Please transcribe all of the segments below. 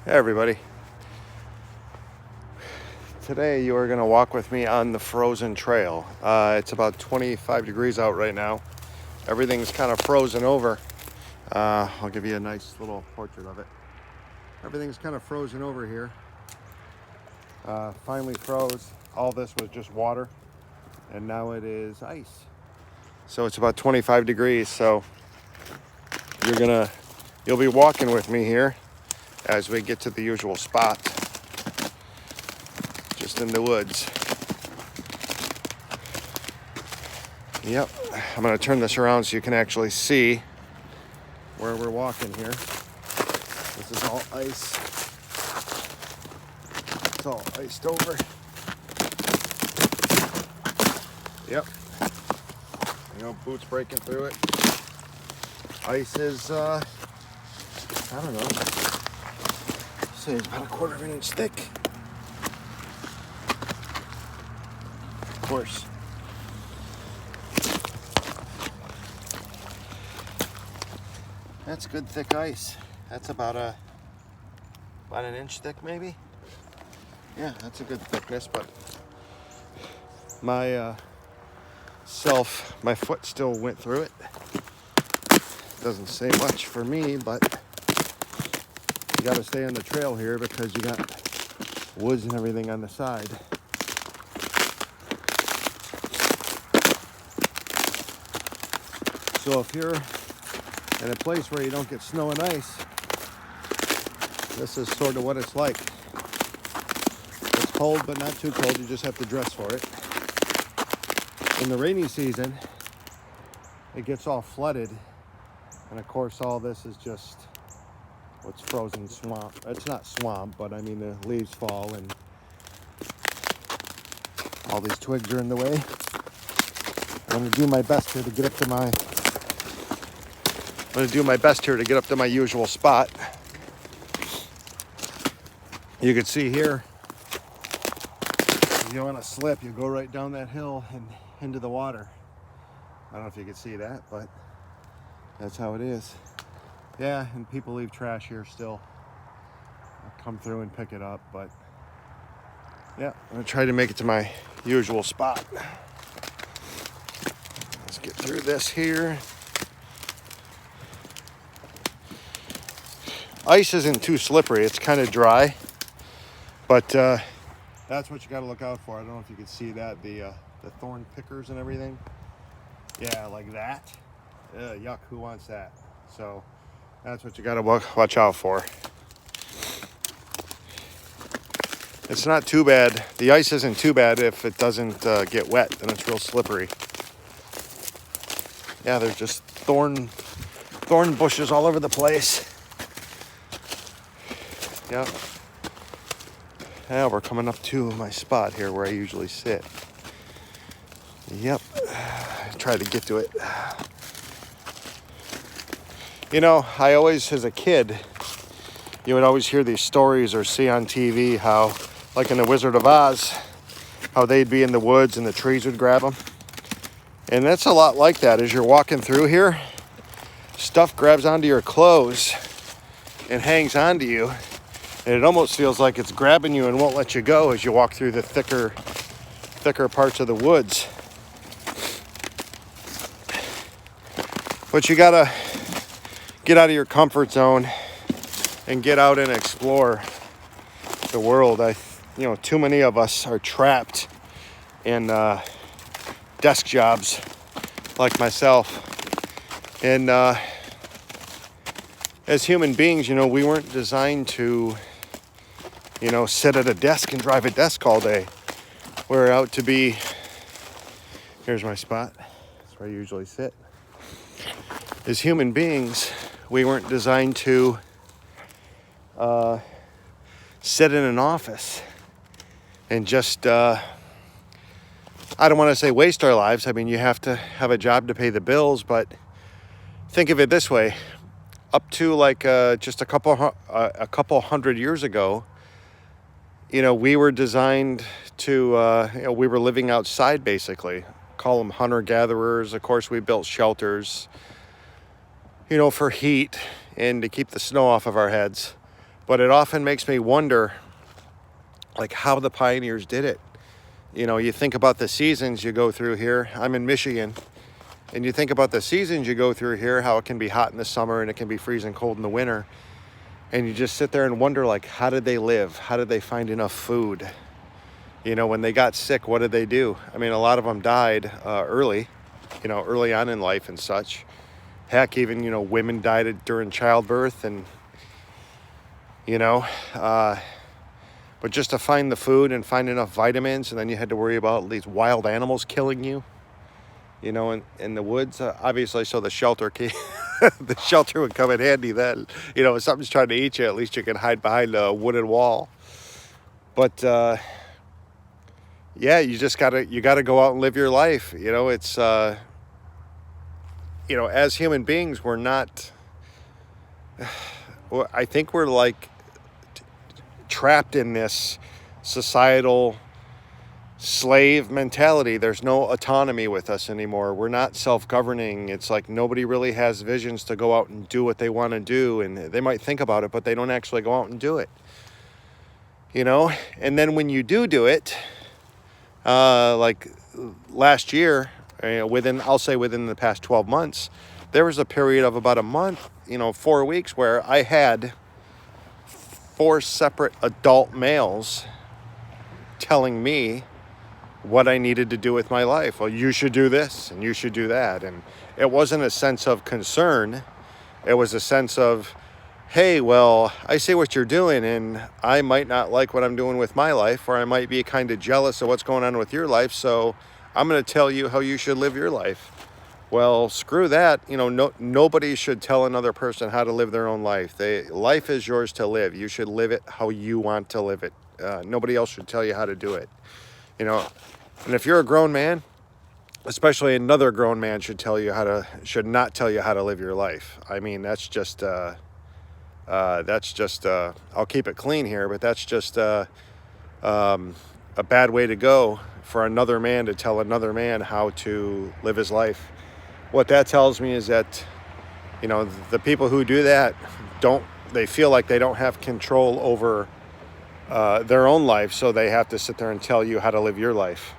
Hey everybody. Today you are going to walk with me on the frozen trail. It's about 25 degrees out right now. Everything's kind of frozen over. I'll give you a nice little portrait of it. Everything's kind of frozen over here. Finally froze. All this was just water, and now it is ice. So it's about 25 degrees. So you'll be walking with me here as we get to the usual spot, just in the woods. Yep, I'm going to turn this around so you can actually see where we're walking here. This is all ice. It's all iced over. Yep. Boots breaking through it. Ice is, I don't know, say it's about 1/4 of an inch thick. Of course. That's good thick ice. That's about an inch thick maybe. Yeah, that's a good thickness, but my foot still went through it. Doesn't say much for me, but you got to stay on the trail here because you got woods and everything on the side. So if you're in a place where you don't get snow and ice, this is sort of what it's like. It's cold, but not too cold. You just have to dress for it. In the rainy season, it gets all flooded. And of course, all this is just what's frozen swamp. It's not swamp, but I mean, the leaves fall and all these twigs are in the way. I'm going to do my best here to get up to my usual spot. You can see here, if you want to slip, you go right down that hill and into the water. I don't know if you can see that, but that's how it is. Yeah, and people leave trash here still. I'll come through and pick it up, but yeah, I'm gonna try to make it to my usual spot. Let's get through this here. Ice isn't too slippery, it's kind of dry, but that's what you got to look out for. I don't know if you can see that, the thorn pickers and everything. Yeah, like that. Yuck, who wants that? So that's what you got to watch out for. It's not too bad. The ice isn't too bad if it doesn't get wet, then it's real slippery. Yeah, there's just thorn bushes all over the place. Yeah. Yeah, we're coming up to my spot here where I usually sit. Yep. Try to get to it. I always, as a kid, you would always hear these stories or see on TV how, like in The Wizard of Oz, how they'd be in the woods and the trees would grab them. And that's a lot like that. As you're walking through here, stuff grabs onto your clothes and hangs onto you. And it almost feels like it's grabbing you and won't let you go as you walk through the thicker parts of the woods. But you gotta get out of your comfort zone and get out and explore the world. Too many of us are trapped in desk jobs like myself. And as human beings, we weren't designed to sit at a desk and drive a desk all day. We're out to be, here's my spot. That's where I usually sit. As human beings, we weren't designed to sit in an office and just, I don't want to say waste our lives. I mean, you have to have a job to pay the bills, but think of it this way. Up to just a couple hundred years ago, we were designed to, we were living outside basically. Call them hunter-gatherers. Of course, we built shelters, for heat and to keep the snow off of our heads. But it often makes me wonder, like, how the pioneers did it. You think about the seasons you go through here. I'm in Michigan. And you think about the seasons you go through here, how it can be hot in the summer and it can be freezing cold in the winter. And you just sit there and wonder, like, how did they live? How did they find enough food? When they got sick, what did they do? I mean, a lot of them died early on in life and such. Heck, even, women died during childbirth and, but just to find the food and find enough vitamins, and then you had to worry about these wild animals killing you, in the woods, obviously, so the shelter the shelter would come in handy then. If something's trying to eat you, at least you can hide behind a wooden wall. But, yeah, you gotta go out and live your life. It's, as human beings, we're not, I think we're like trapped in this societal slave mentality. There's no autonomy with us anymore. We're not self-governing. It's like nobody really has visions to go out and do what they want to do, and they might think about it, but they don't actually go out and do it. And then when you do it, like last year, within the past 12 months, there was a period of about a month, 4 weeks, where I had 4 separate adult males telling me what I needed to do with my life. Well, you should do this and you should do that. And it wasn't a sense of concern. It was a sense of, hey, well, I see what you're doing and I might not like what I'm doing with my life, or I might be kind of jealous of what's going on with your life. So I'm going to tell you how you should live your life. Well, screw that. Nobody should tell another person how to live their own life. Life is yours to live. You should live it how you want to live it. Nobody else should tell you how to do it. And if you're a grown man, especially another grown man should not tell you how to live your life. I mean, that's just, I'll keep it clean here, but that's just a bad way to go for another man to tell another man how to live his life. What that tells me is that, the people who do that they feel like they don't have control over their own life, so they have to sit there and tell you how to live your life.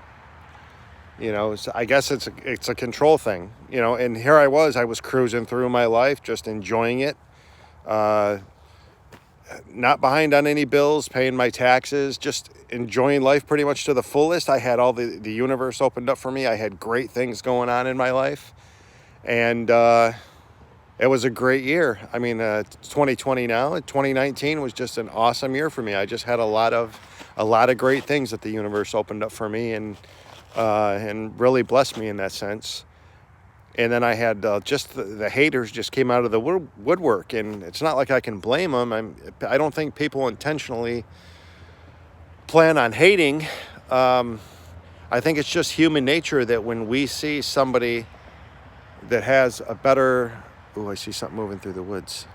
So I guess it's a control thing, and here I was cruising through my life, just enjoying it, not behind on any bills, paying my taxes, just enjoying life pretty much to the fullest. I had all the universe opened up for me. I had great things going on in my life, and it was a great year. I mean, 2020 now, 2019 was just an awesome year for me. I just had a lot of great things that the universe opened up for me, and really blessed me in that sense. And then I had just the haters just came out of the woodwork, and it's not like I can blame them. I don't think people intentionally plan on hating. I think it's just human nature that when we see somebody that has a better... Ooh, I see something moving through the woods.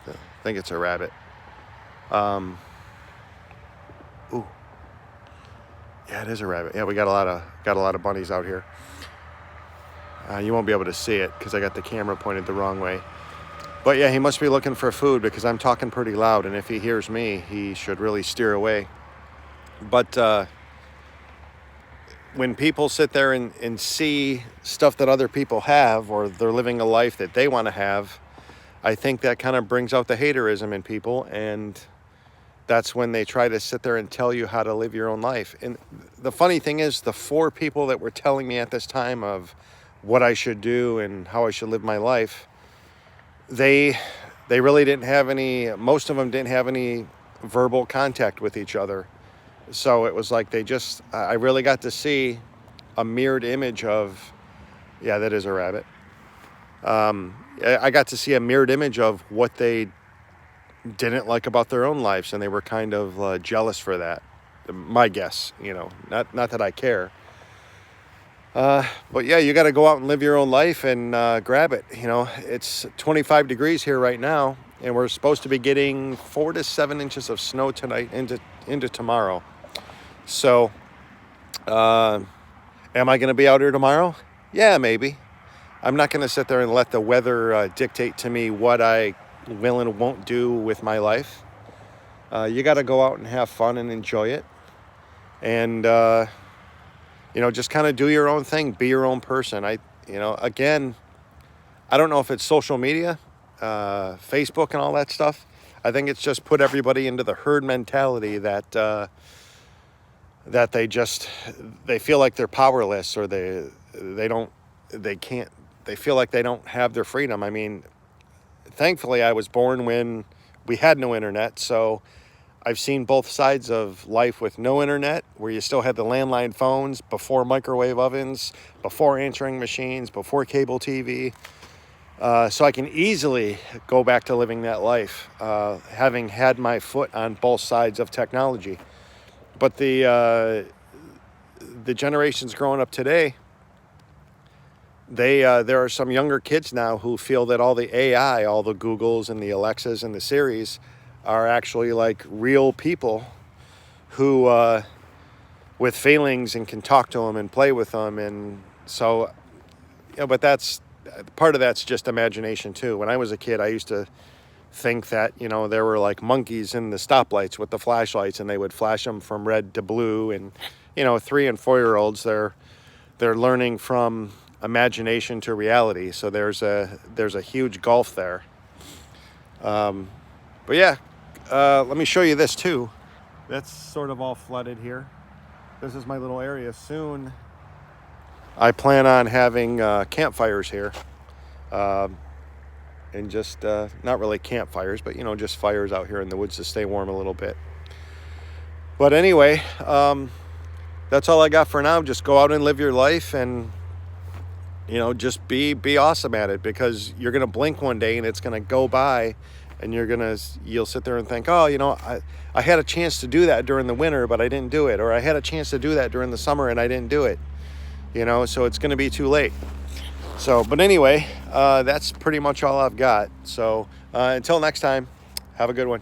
I think it's a rabbit. Ooh. Yeah, it is a rabbit. Yeah, we got a lot of bunnies out here. You won't be able to see it because I got the camera pointed the wrong way. But yeah, he must be looking for food because I'm talking pretty loud, and if he hears me, he should really steer away. But when people sit there and see stuff that other people have, or they're living a life that they want to have, I think that kind of brings out the haterism in people, and that's when they try to sit there and tell you how to live your own life. And the funny thing is, the 4 people that were telling me at this time of what I should do and how I should live my life, they really didn't have most of them didn't have any verbal contact with each other. So it was like I really got to see a mirrored image of, yeah, that is a rabbit. I got to see a mirrored image of what they didn't like about their own lives, and they were kind of jealous for that. My guess, not that I care. But yeah, you got to go out and live your own life and grab it. It's 25 degrees here right now, and we're supposed to be getting 4 to 7 inches of snow tonight into tomorrow. So, am I going to be out here tomorrow? Yeah, maybe. I'm not going to sit there and let the weather dictate to me what I will and won't do with my life. You got to go out and have fun and enjoy it. And, just kind of do your own thing. Be your own person. Again, I don't know if it's social media, Facebook and all that stuff. I think it's just put everybody into the herd mentality that they feel like they're powerless, or they feel like they don't have their freedom. I mean, thankfully I was born when we had no internet, so I've seen both sides of life with no internet, where you still had the landline phones, before microwave ovens, before answering machines, before cable TV. So I can easily go back to living that life, having had my foot on both sides of technology. But the generations growing up today, there are some younger kids now who feel that all the AI, all the Googles and the Alexas and the Siris, are actually like real people who with feelings, and can talk to them and play with them. And so, but that's part of that's just imagination too. When I was a kid, I used to think that, there were like monkeys in the stoplights with the flashlights, and they would flash them from red to blue. And 3 and 4 year olds, they're learning from imagination to reality. So there's a huge gulf there. But yeah, let me show you this too. That's sort of all flooded here. This is my little area. Soon I plan on having campfires here. And just not really campfires, but just fires out here in the woods to stay warm a little bit. But anyway, that's all I got for now. Just go out and live your life, and just be awesome at it, because you're gonna blink one day and it's gonna go by, and you'll sit there and think, oh, I had a chance to do that during the winter, but I didn't do it, or I had a chance to do that during the summer and I didn't do it. So it's gonna be too late. So, but anyway, that's pretty much all I've got. So until next time, have a good one.